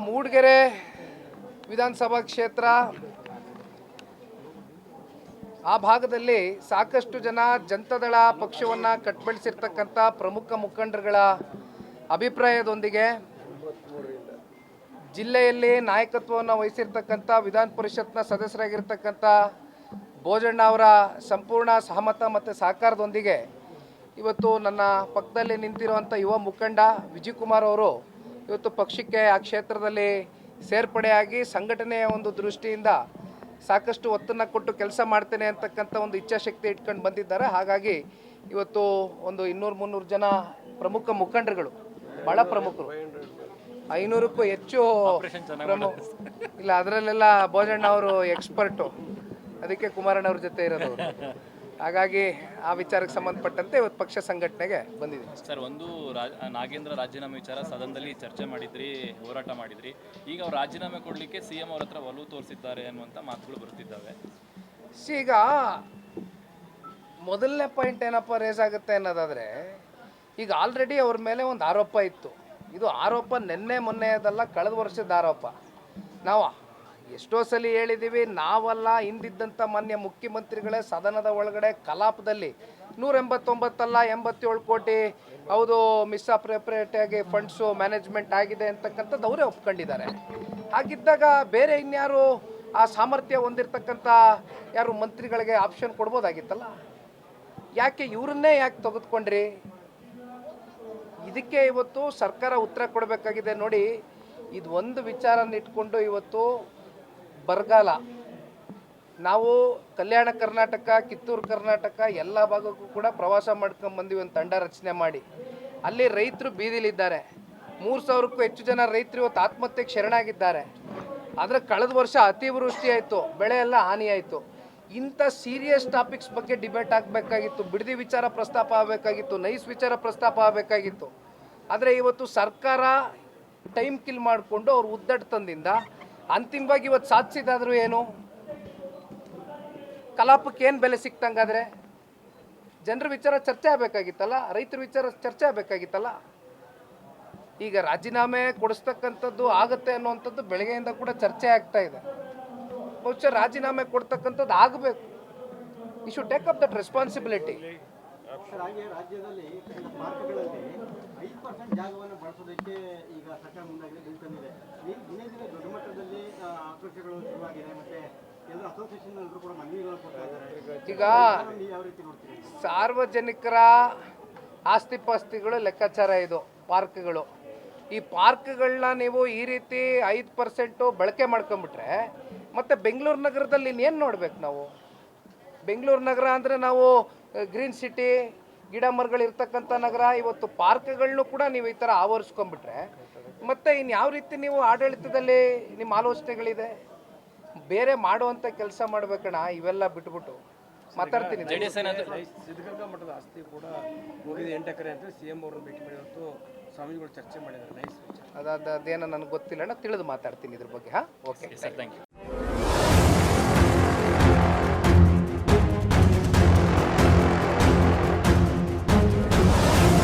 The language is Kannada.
ಮೂಡಿಗೆರೆ ವಿಧಾನಸಭಾ ಕ್ಷೇತ್ರ ಆ ಭಾಗದಲ್ಲಿ ಸಾಕಷ್ಟು ಜನ ಜನತಾದಳ ಪಕ್ಷವನ್ನು ಕಟ್ಬೆಳೆಸಿರ್ತಕ್ಕಂಥ ಪ್ರಮುಖ ಮುಖಂಡರುಗಳ ಅಭಿಪ್ರಾಯದೊಂದಿಗೆ ಜಿಲ್ಲೆಯಲ್ಲಿ ನಾಯಕತ್ವವನ್ನು ವಹಿಸಿರ್ತಕ್ಕಂಥ ವಿಧಾನ ಪರಿಷತ್ನ ಸದಸ್ಯರಾಗಿರ್ತಕ್ಕಂಥ ಬೋಜಣ್ಣ ಅವರ ಸಂಪೂರ್ಣ ಸಹಮತ ಮತ್ತು ಸಹಕಾರದೊಂದಿಗೆ ಇವತ್ತು ನನ್ನ ಪಕ್ಕದಲ್ಲಿ ನಿಂತಿರುವಂಥ ಯುವ ಮುಖಂಡ ವಿಜಯಕುಮಾರ್ ಅವರು ಇವತ್ತು ಪಕ್ಷಕ್ಕೆ ಆ ಕ್ಷೇತ್ರದಲ್ಲಿ ಸೇರ್ಪಡೆಯಾಗಿ ಸಂಘಟನೆಯ ಒಂದು ದೃಷ್ಟಿಯಿಂದ ಸಾಕಷ್ಟು ಒತ್ತನ್ನು ಕೊಟ್ಟು ಕೆಲಸ ಮಾಡ್ತೇನೆ ಅಂತಕ್ಕಂಥ ಒಂದು ಇಚ್ಛಾಶಕ್ತಿ ಇಟ್ಕೊಂಡು ಬಂದಿದ್ದಾರೆ. ಹಾಗಾಗಿ ಇವತ್ತು ಒಂದು 200-300 ಜನ ಪ್ರಮುಖ ಮುಖಂಡರುಗಳು, ಭಾಳ ಪ್ರಮುಖರು, 500ಕ್ಕೂ ಹೆಚ್ಚು ಇಲ್ಲ, ಅದರಲ್ಲೆಲ್ಲ ಬೋಜಣ್ಣ ಅವರು ಎಕ್ಸ್ಪರ್ಟು, ಅದಕ್ಕೆ ಕುಮಾರಣ್ಣ ಅವ್ರ ಜೊತೆ ಇರೋದು. ಹಾಗಾಗಿ ಆ ವಿಚಾರಕ್ಕೆ ಸಂಬಂಧಪಟ್ಟಂತೆ ಇವತ್ತು ಪಕ್ಷ ಸಂಘಟನೆಗೆ ಬಂದಿದ್ದೀನಿ. ಸರ್, ಒಂದು ನಾಗೇಂದ್ರ ರಾಜೀನಾಮೆ ವಿಚಾರ ಸದನದಲ್ಲಿ ಚರ್ಚೆ ಮಾಡಿದ್ರಿ, ಹೋರಾಟ ಮಾಡಿದ್ರಿ. ಈಗ ಅವ್ರು ರಾಜೀನಾಮೆ ಕೊಡಲಿಕ್ಕೆ CM ಅವ್ರ ಹತ್ರ ಒಲವು ತೋರಿಸಿದ್ದಾರೆ ಅನ್ನುವಂಥ ಮಾತುಗಳು ಬರುತ್ತಿದ್ದಾವೆ. ಈಗ ಮೊದಲನೇ ಪಾಯಿಂಟ್ ಏನಪ್ಪ ರೇಸ್ ಆಗುತ್ತೆ ಅನ್ನೋದಾದರೆ, ಈಗ ಆಲ್ರೆಡಿ ಅವ್ರ ಮೇಲೆ ಒಂದು ಆರೋಪ ಇತ್ತು. ಇದು ಆರೋಪ ನಿನ್ನೆ ಮೊನ್ನೆಯದಲ್ಲ, ಕಳೆದ ವರ್ಷದ ಆರೋಪ. ನಾವು ಎಷ್ಟೋ ಸಲ ಹೇಳಿದ್ದೀವಿ, ನಾವಲ್ಲ, ಹಿಂದಿದ್ದಂಥ ಮಾನ್ಯ ಮುಖ್ಯಮಂತ್ರಿಗಳೇ ಸದನದ ಒಳಗಡೆ ಕಲಾಪದಲ್ಲಿ 189 ಅಲ್ಲ 87 ಕೋಟಿ ಹೌದು ಮಿಸ್ಅಪ್ರೋಪ್ರಿಯೇಟಾಗಿ ಫಂಡ್ಸು ಮ್ಯಾನೇಜ್ಮೆಂಟ್ ಆಗಿದೆ ಅಂತಕ್ಕಂಥದ್ದು ಅವರೇ ಒಪ್ಕೊಂಡಿದ್ದಾರೆ. ಹಾಗಿದ್ದಾಗ ಬೇರೆ ಇನ್ಯಾರು ಆ ಸಾಮರ್ಥ್ಯ ಹೊಂದಿರತಕ್ಕಂಥ ಯಾರು ಮಂತ್ರಿಗಳಿಗೆ ಆಪ್ಷನ್ ಕೊಡ್ಬೋದಾಗಿತ್ತಲ್ಲ, ಯಾಕೆ ಇವ್ರನ್ನೇ ಯಾಕೆ ತೆಗೆದುಕೊಂಡ್ರಿ? ಇದಕ್ಕೆ ಇವತ್ತು ಸರ್ಕಾರ ಉತ್ತರ ಕೊಡಬೇಕಾಗಿದೆ. ನೋಡಿ, ಇದು ಒಂದು ವಿಚಾರನ ಇಟ್ಕೊಂಡು ಇವತ್ತು ಬರಗಾಲ, ನಾವು ಕಲ್ಯಾಣ ಕರ್ನಾಟಕ, ಕಿತ್ತೂರು ಕರ್ನಾಟಕ ಎಲ್ಲ ಭಾಗಕ್ಕೂ ಕೂಡ ಪ್ರವಾಸ ಮಾಡ್ಕೊಂಡು ಬಂದಿವಿ, ಒಂದು ತಂಡ ರಚನೆ ಮಾಡಿ. ಅಲ್ಲಿ ರೈತರು ಬೀದಿಲಿದ್ದಾರೆ, 3000ಕ್ಕೂ ಹೆಚ್ಚು ಜನ ರೈತರು ಇವತ್ತು ಆತ್ಮಹತ್ಯೆಗೆ ಶರಣಾಗಿದ್ದಾರೆ. ಆದರೆ ಕಳೆದ ವರ್ಷ ಅತಿವೃಷ್ಟಿ ಆಯಿತು, ಬೆಳೆ ಎಲ್ಲ ಹಾನಿಯಾಯಿತು. ಇಂಥ ಸೀರಿಯಸ್ ಟಾಪಿಕ್ಸ್ ಬಗ್ಗೆ ಡಿಬೇಟ್ ಆಗಬೇಕಾಗಿತ್ತು, ಬಿಡದಿ ವಿಚಾರ ಪ್ರಸ್ತಾಪ ಆಗಬೇಕಾಗಿತ್ತು, ನೈಸ್ ವಿಚಾರ ಪ್ರಸ್ತಾಪ ಆಗಬೇಕಾಗಿತ್ತು. ಆದರೆ ಇವತ್ತು ಸರ್ಕಾರ ಟೈಮ್ ಕಿಲ್ ಮಾಡಿಕೊಂಡು ಅವ್ರು ಉದ್ದಟತನದಿಂದ ಅಂತಿಮವಾಗಿ ಇವತ್ತು ಸಾಧಿಸಿದಾದರೂ ಏನು, ಕಲಾಪಕ್ಕೆ ಏನು ಬೆಲೆ ಸಿಕ್ತಂಗಾದರೆ? ಜನರ ವಿಚಾರ ಚರ್ಚೆ ಆಗಬೇಕಾಗಿತ್ತಲ್ಲ, ರೈತರ ವಿಚಾರ ಚರ್ಚೆ ಆಗಬೇಕಾಗಿತ್ತಲ್ಲ. ಈಗ ರಾಜೀನಾಮೆ ಕೊಡಿಸ್ತಕ್ಕಂಥದ್ದು ಆಗುತ್ತೆ ಅನ್ನುವಂಥದ್ದು ಬೆಳಗ್ಗೆಯಿಂದ ಕೂಡ ಚರ್ಚೆ ಆಗ್ತಾ ಇದೆ. ಬಹುಶಃ ರಾಜೀನಾಮೆ ಕೊಡ್ತಕ್ಕಂಥದ್ದು ಆಗಬೇಕು. You should take up that responsibility. ರಾಜ್ಯದಲ್ಲಿ ಪಾರ್ಕ್ಗಳಲ್ಲಿ 5% ಜಾಗವನ್ನು ಬಳಸೋದಕ್ಕೆ ಈಗ ಸರ್ಕಾರ ಮುಂದಾಗಿದೆ, ಬಿಲ್ ತಂದಿದೆ. ದಿನೇ ದಿನೇ ದೊಡ್ಡ ಮಟ್ಟದಲ್ಲಿ ಆಕ್ರೋಶಗಳು ಶುರುವಾಗಿದೆ. ಮತ್ತೆ ಎಲ್ಲ ಅಸೋಸಿಯೇಷನ್ ಎಲ್ಲರೂ ಕೂಡ ಮನವಿಗಳು ಕೊಡ್ತಾ ಇದ್ದಾರೆ. ಈಗ ಯಾವ ರೀತಿ ನೋಡ್ತೀರಿ? ಸಾರ್ವಜನಿಕರ ಆಸ್ತಿ ಪಾಸ್ತಿಗಳು ಲೆಕ್ಕಾಚಾರ ಇದು ಪಾರ್ಕ್ಗಳು. ಈ ಪಾರ್ಕ್ಗಳನ್ನ ನೀವು ಈ ರೀತಿ 5% ಬಳಕೆ ಮಾಡ್ಕೊಂಬಿಟ್ರೆ ಮತ್ತು ಬೆಂಗಳೂರು ನಗರದಲ್ಲಿ ಇನ್ನೇನು ನೋಡ್ಬೇಕು ನಾವು? ಬೆಂಗಳೂರು ನಗರ ಅಂದರೆ ನಾವು ಗ್ರೀನ್ ಸಿಟಿ, ಗಿಡ ಮರಗಳು ಇರ್ತಕ್ಕಂಥ ನಗರ. ಇವತ್ತು ಪಾರ್ಕ್ಗಳನ್ನೂ ಕೂಡ ನೀವು ಈ ಥರ ಆವರಿಸ್ಕೊಂಡ್ಬಿಟ್ರೆ ಮತ್ತು ಇನ್ನು ಯಾವ ರೀತಿ ನೀವು ಆಡಳಿತದಲ್ಲಿ ನಿಮ್ಮ ಆಲೋಚನೆಗಳಿದೆ? ಬೇರೆ ಮಾಡುವಂಥ ಕೆಲಸ ಮಾಡಬೇಕಣ್ಣ, ಇವೆಲ್ಲ ಬಿಟ್ಬಿಟ್ಟು ಮಾತಾಡ್ತೀನಿ. ಸಿದ್ಧಗಂಗಾ ಮಠದ ಆಸ್ತಿ ಕೂಡ ಹೋಗಿದೆ 8 ಎಕರೆ ಅಂತ CM ಅವ್ರನ್ನ ಭೇಟಿ ಮಾಡಿ ಇವತ್ತು ಸ್ವಾಮಿಗಳು ಚರ್ಚೆ ಮಾಡಿದ್ದಾರೆ. ಅದೇನೋ ನನಗೆ ಗೊತ್ತಿಲ್ಲ ಅಣ್ಣ, ತಿಳಿದು ಮಾತಾಡ್ತೀನಿ ಇದ್ರ ಬಗ್ಗೆ. ಹಾಂ, ಓಕೆ, ಸರ್, ಥ್ಯಾಂಕ್ ಯು.